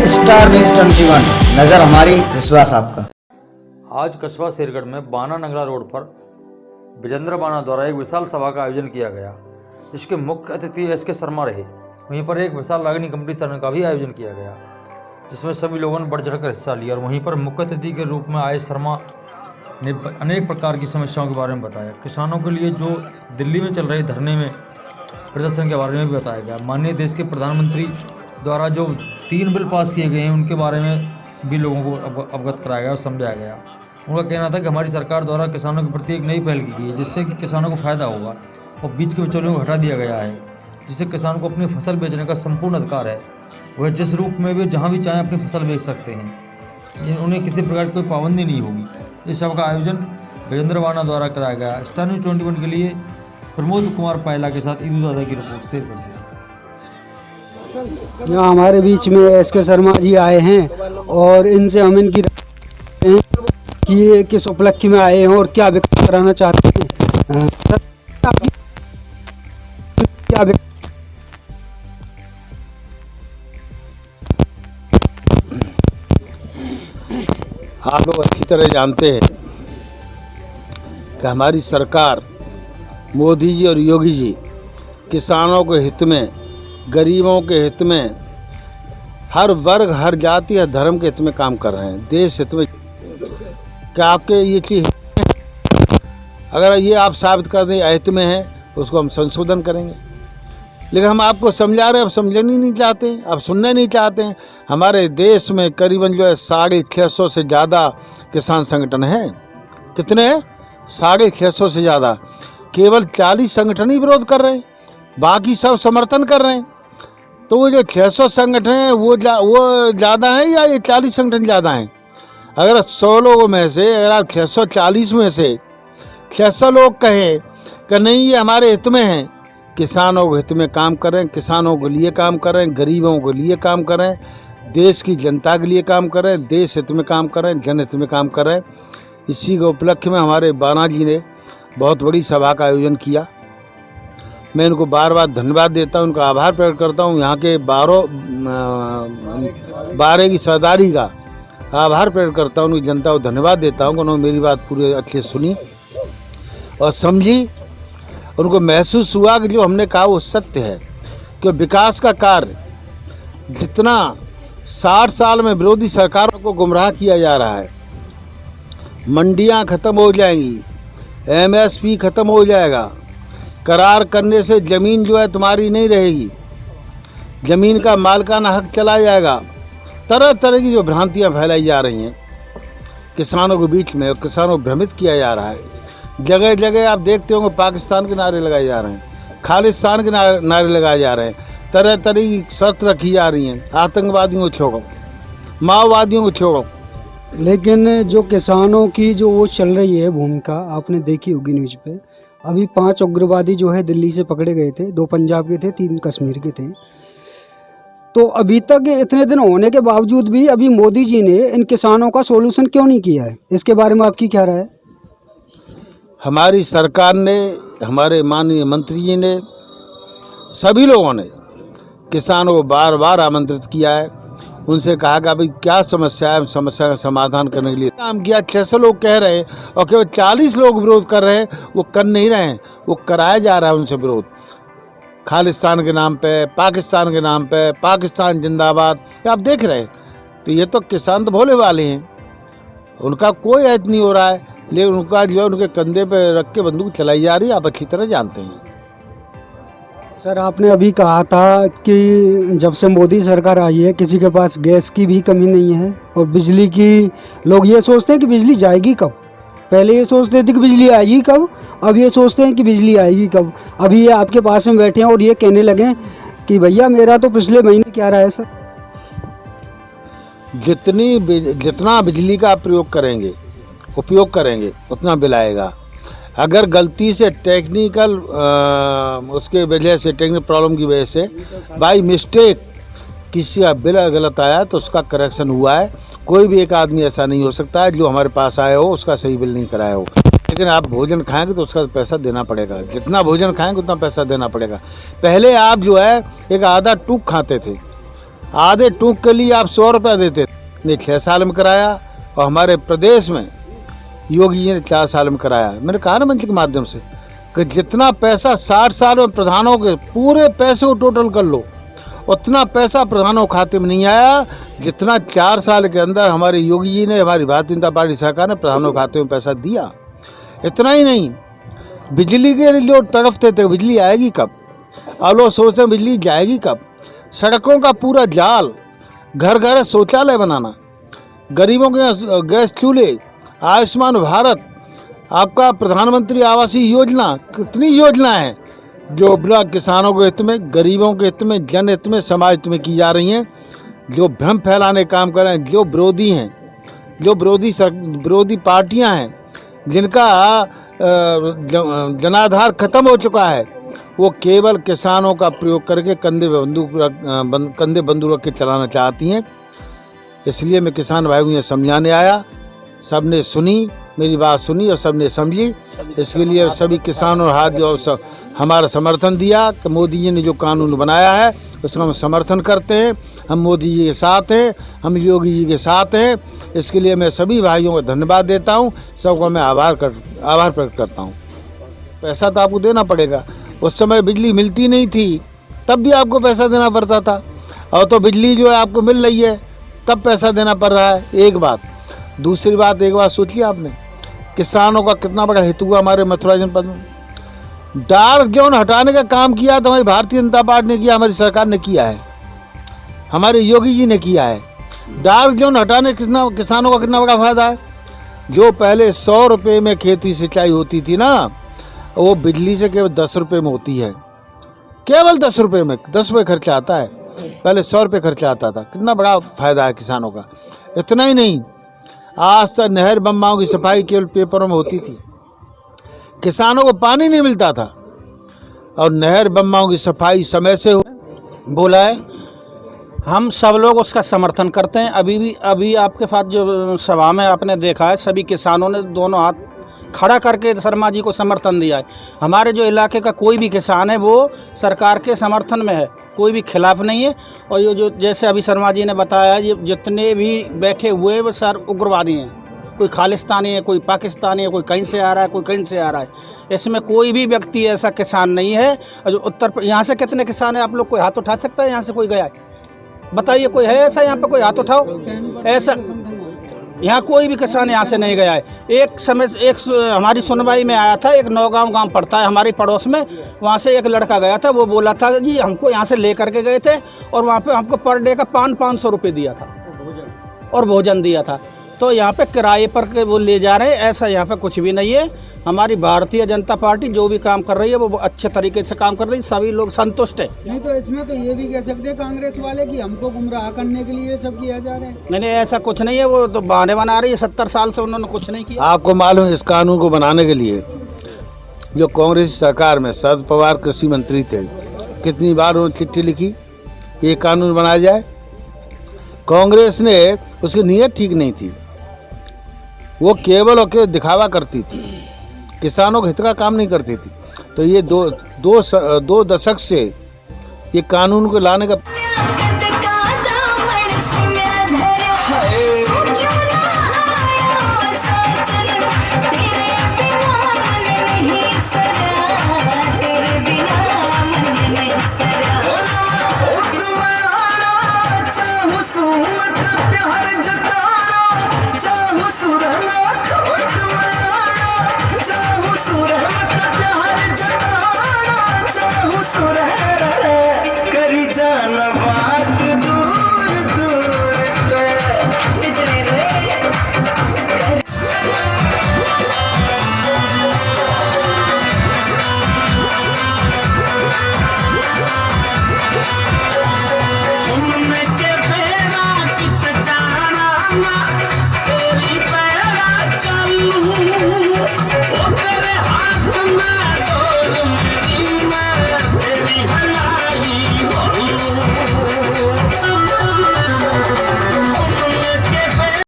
Star news 21, नजर हमारी विश्वास आपका। आज कस्बा शेरगढ़ में बाना नंगला रोड पर विजेंद्र बाना द्वारा एक विशाल सभा का आयोजन किया गया, जिसके मुख्य अतिथि एस के शर्मा रहे। वहीं पर एक विशाल रागिनी कंपटीशन का भी आयोजन किया गया, जिसमें सभी लोगों ने बढ़ चढ़कर हिस्सा लिया। और वहीं पर मुख्य अतिथि के रूप में आए शर्मा ने अनेक प्रकार की समस्याओं के बारे में बताया। किसानों के लिए जो दिल्ली में चल रहे धरने में प्रदर्शन के बारे में भी बताया गया। माननीय देश के प्रधानमंत्री द्वारा जो 3 बिल पास किए गए हैं, उनके बारे में भी लोगों को अवगत कराया गया और समझाया गया। उनका कहना था कि हमारी सरकार द्वारा किसानों के प्रति एक नई पहल की गई है, जिससे कि किसानों को फ़ायदा होगा और बीच के बिचौलियों को हटा दिया गया है, जिससे किसान को अपनी फसल बेचने का संपूर्ण अधिकार है। वह जिस रूप में भी जहाँ भी चाहें अपनी फसल बेच सकते हैं, उन्हें किसी प्रकार की कोई पाबंदी नहीं होगी। इस सभा का आयोजन विजेंद्र बाना द्वारा कराया गया। स्टार न्यूज 21 के लिए प्रमोद कुमार पायला के साथ ईदू दादा की रिपोर्ट शेरगढ़ से। यहाँ हमारे बीच में एस के शर्मा जी आए हैं और इनसे हम इनकी हैं कि ये किस उपलक्ष्य में आए हैं और क्या विकास कराना चाहते हैं। क्या आप लोग अच्छी तरह जानते हैं कि हमारी सरकार मोदी जी और योगी जी किसानों के हित में, गरीबों के हित में, हर वर्ग, हर जाति, हर धर्म के हित में काम कर रहे हैं। देश हित में क्या आपके ये चीज़, अगर ये आप साबित कर दें अहित में है, उसको हम संशोधन करेंगे। लेकिन हम आपको समझा रहे हैं, आप समझना ही नहीं चाहते हैं, आप सुनना नहीं चाहते हैं। हमारे देश में करीबन जो है 650 से ज़्यादा किसान संगठन हैं। कितने हैं? 650 से ज़्यादा। केवल 40 संगठन ही विरोध कर रहे हैं, बाकी सब समर्थन कर रहे हैं। तो वो जो 600 संगठन हैं वो ज़्यादा हैं या ये 40 संगठन ज़्यादा हैं? अगर 100 लोगों में से अगर आप 640 में से 600 लोग कहें कि नहीं ये हमारे हित में हैं, किसानों के हित में काम करें, किसानों के लिए काम करें, गरीबों के लिए काम करें, देश की जनता के लिए काम करें, देश हित में काम करें, जनहित में काम करें, इसी के उपलक्ष्य में हमारे बाना जी ने बहुत बड़ी सभा का आयोजन किया। मैं इनको बार बार धन्यवाद देता हूं, उनका आभार प्रकट करता हूं। यहाँ के 12 की सरदारी का आभार प्रकट करता हूं, उनकी जनता को धन्यवाद देता हूं कि उन्होंने मेरी बात पूरी अच्छे सुनी और समझी। उनको महसूस हुआ कि जो हमने कहा वो सत्य है कि विकास का कार्य जितना 60 साल में विरोधी सरकारों को गुमराह किया जा रहा है, मंडियां ख़त्म हो जाएंगी, MSP ख़त्म हो जाएगा, करार करने से ज़मीन जो है तुम्हारी नहीं रहेगी, ज़मीन का मालिकाना हक चला जाएगा, तरह तरह की जो भ्रांतियां फैलाई जा रही हैं किसानों के बीच में और किसानों को भ्रमित किया जा रहा है। जगह जगह आप देखते होंगे पाकिस्तान के नारे लगाए जा रहे हैं, खालिस्तान के नारे लगाए जा रहे हैं, तरह तरह की शर्त रखी जा रही हैं, आतंकवादियों को छोड़ो, माओवादियों को छोड़ो। लेकिन जो किसानों की जो वो चल रही है भूमिका, आपने देखी होगी न्यूज़ पे। अभी 5 उग्रवादी जो है दिल्ली से पकड़े गए थे, 2 पंजाब के थे, 3 कश्मीर के थे। तो अभी तक इतने दिन होने के बावजूद भी अभी मोदी जी ने इन किसानों का सोल्यूशन क्यों नहीं किया है? इसके बारे में आपकी क्या राय है? हमारी सरकार ने, हमारे माननीय मंत्री जी ने, सभी लोगों ने किसानों को बार बार आमंत्रित किया है। उनसे कहा कि भाई क्या समस्या है, समस्या का समाधान करने के लिए काम किया। 600 लोग कह रहे हैं और केवल 40 लोग विरोध कर रहे हैं। वो कर नहीं रहे हैं, वो कराया जा रहा है उनसे विरोध, खालिस्तान के नाम पे, पाकिस्तान के नाम पे, पाकिस्तान जिंदाबाद, आप देख रहे हैं। तो ये तो किसान तो भोले वाले हैं, उनका कोई ऐत नहीं हो रहा है, लेकिन उनका जो है उनके कंधे पे रख के बंदूक चलाई जा रही है, आप अच्छी तरह जानते हैं। सर, आपने अभी कहा था कि जब से मोदी सरकार आई है किसी के पास गैस की भी कमी नहीं है और बिजली की, लोग ये सोचते हैं कि बिजली जाएगी कब। पहले ये सोचते थे कि बिजली आएगी कब, अब ये सोचते हैं कि बिजली आएगी कब। अभी ये आपके पास में बैठे हैं और ये कहने लगे कि भैया मेरा तो पिछले महीने क्या रहा है। सर, जितना बिजली का उपयोग करेंगे उतना बिल आएगा। अगर गलती से टेक्निकल उसके वजह से, टेक्निकल प्रॉब्लम की वजह से बाई मिस्टेक किसी का बिल गलत आया तो उसका करेक्शन हुआ है। कोई भी एक आदमी ऐसा नहीं हो सकता है जो हमारे पास आया हो उसका सही बिल नहीं कराया हो। लेकिन आप भोजन खाएंगे तो उसका पैसा देना पड़ेगा, जितना भोजन खाएंगे उतना पैसा देना पड़ेगा। पहले आप जो है एक आधा टूक खाते थे, आधे टूक के लिए आप 100 रुपया देते ने 6 साल में कराया, और हमारे प्रदेश में योगी जी ने 4 साल में कराया। मैंने कहा ना मंच के माध्यम से कि जितना पैसा 60 साल में प्रधानों के पूरे पैसे को टोटल कर लो, उतना पैसा प्रधानों खाते में नहीं आया जितना 4 साल के अंदर हमारे योगी जी ने, हमारी भारतीय जनता पार्टी सरकार ने प्रधानों खाते में पैसा दिया। इतना ही नहीं, बिजली के लिए लोग तड़फते थे बिजली आएगी कब, अब लोग सोचते हैं बिजली जाएगी कब। सड़कों का पूरा जाल, घर घर शौचालय बनाना, गरीबों के गैस चूल्हे, आयुष्मान भारत, आपका प्रधानमंत्री आवास योजना, कितनी योजना है जो बिना किसानों के हित में, गरीबों के हित में, जन हित में, समाज हित में की जा रही हैं। जो भ्रम फैलाने काम कर रहे हैं, जो विरोधी हैं, जो विरोधी पार्टियां हैं, जिनका जनाधार खत्म हो चुका है, वो केवल किसानों का प्रयोग करके कंधे बंदूक रख के चलाना चाहती हैं। इसलिए मैं किसान भाइयों को समझाने आया, सबने सुनी, मेरी बात सुनी और सबने समझी। इसके लिए सभी किसानों हाथ जो हमारा समर्थन दिया कि मोदी जी ने जो कानून बनाया है उसका हम समर्थन करते हैं। हम मोदी जी के साथ हैं, हम योगी जी के साथ हैं। इसके लिए मैं सभी भाइयों को धन्यवाद देता हूं, सबको मैं आभार प्रकट करता हूं। पैसा तो आपको देना पड़ेगा, उस समय बिजली मिलती नहीं थी तब भी आपको पैसा देना पड़ता था, और तो बिजली जो है आपको मिल रही है तब पैसा देना पड़ रहा है। एक बात। दूसरी बात, एक बात सोचिए आपने, किसानों का कितना बड़ा हित हुआ हमारे मथुरा जनपद में। डार्क जोन हटाने का काम किया तो हमारी भारतीय जनता पार्टी ने किया, हमारी सरकार ने किया है, हमारे योगी जी ने किया है। डार्क जोन हटाने किसानों का कितना बड़ा फायदा है। जो पहले 100 रुपये में खेती सिंचाई होती थी ना, वो बिजली से केवल 10 रुपये में होती है, केवल 10 रुपये में। 10 रुपये खर्चा आता है, पहले 100 रुपये खर्चा आता था। कितना बड़ा फायदा है किसानों का। इतना ही नहीं, आज तक नहर बम्बाओं की सफाई केवल पेपरों में होती थी, किसानों को पानी नहीं मिलता था, और नहर बम्बाओं की सफाई समय से बोला है। हम सब लोग उसका समर्थन करते हैं। अभी आपके साथ जो सभा में आपने देखा है, सभी किसानों ने दोनों हाथ खड़ा करके शर्मा जी को समर्थन दिया है। हमारे जो इलाके का कोई भी किसान है वो सरकार के समर्थन में है, कोई भी खिलाफ नहीं है। और ये जो जैसे अभी शर्मा जी ने बताया, ये जितने भी बैठे हुए वो सर उग्रवादी हैं, कोई खालिस्तानी है, कोई पाकिस्तानी है, कोई कहीं से आ रहा है, कोई कहीं से आ रहा है। इसमें कोई भी व्यक्ति ऐसा किसान नहीं है। और जो यहाँ से कितने किसान हैं, आप लोग कोई हाथ उठा सकता है? यहाँ से कोई गया है? बताइए, कोई है ऐसा यहाँ पे? कोई हाथ उठाओ। ऐसा यहाँ कोई भी किसान यहाँ से नहीं गया है। एक हमारी सुनवाई में आया था, एक नौगांव गांव पड़ता है हमारे पड़ोस में, वहाँ से एक लड़का गया था। वो बोला था जी हमको यहाँ से ले करके गए थे और वहाँ पे हमको पर डे का 500 रुपये दिया था और भोजन दिया था। तो यहाँ पे किराए पर के वो ले जा रहे हैं, ऐसा यहाँ पे कुछ भी नहीं है। हमारी भारतीय जनता पार्टी जो भी काम कर रही है वो अच्छे तरीके से काम कर रही है, सभी लोग संतुष्ट है। नहीं तो इसमें तो ये भी कह सकते हैं कांग्रेस वाले कि हमको गुमराह करने के लिए सब किया जा रहा है। नहीं, ऐसा कुछ नहीं है, वो तो बहाने बना रही है। 70 साल से उन्होंने कुछ नहीं किया। आपको मालूम है, इस कानून को बनाने के लिए जो कांग्रेस सरकार में शरद पवार कृषि मंत्री थे, कितनी बार उन्होंने चिट्ठी लिखी ये कानून बनाया जाए। कांग्रेस ने, उसकी नीयत ठीक नहीं थी, वो केवल और केवल दिखावा करती थी, किसानों के हित का काम नहीं करती थी। तो ये दो दशक से ये कानून को लाने का